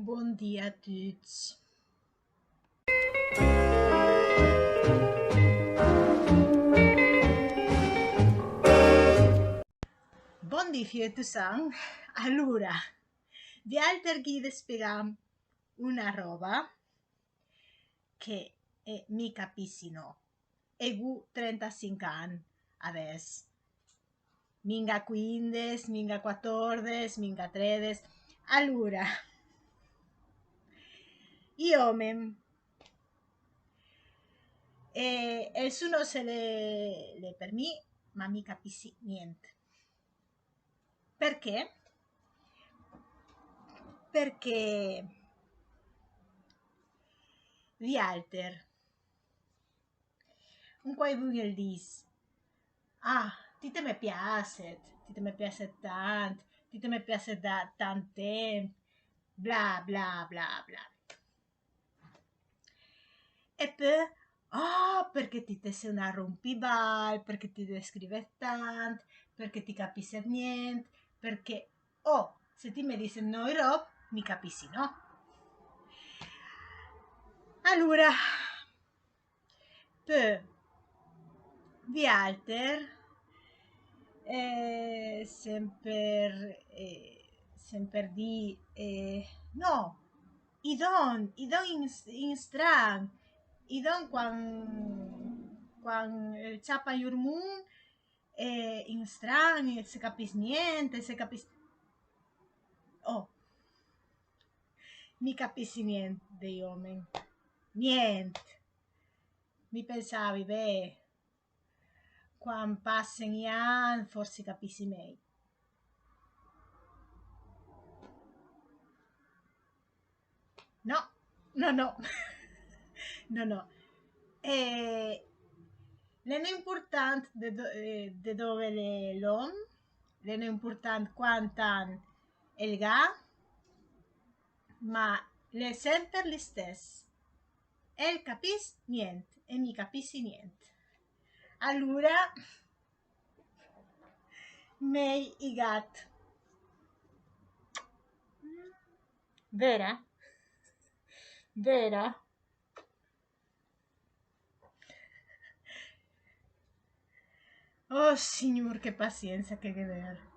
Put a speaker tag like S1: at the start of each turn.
S1: Buon dia a tutti. Buon dia Fietusan. Allora, vi alter ghi spiegam una roba che mi capissi no. Egu 35 anni adesso. Minga 15, minga 14, minga 13. Allora, io e sono se le per me, ma mi capissi niente. Perché? Perché vi alter un quai il dis. Ah, ti te me piace tant, ti te me piace da tant tempo, bla bla bla bla. E poi, perché ti te sei una rompibal, perché ti devi scrivere tanto, perché ti capisci niente, perché, se ti mi dici no rob, mi capisci no? Allora, poi, vi alter, sempre di, no, i don in strang, i don quan ciapa iurmun, in strang, se capis niente, se capis, oh, mi capissi niente dei omen, niente, mi pensavi, beh, quan passen gli anni, forse capissi meglio. No, no, no, no, no. Non è importante de dove l'uomo, non è importante quanto è il ga, ma è sempre lo stesso. E capisci niente, e mi capisci niente. Allora, mei i gat. Vera? Vera? Oh signor, che pazienza che deve avere.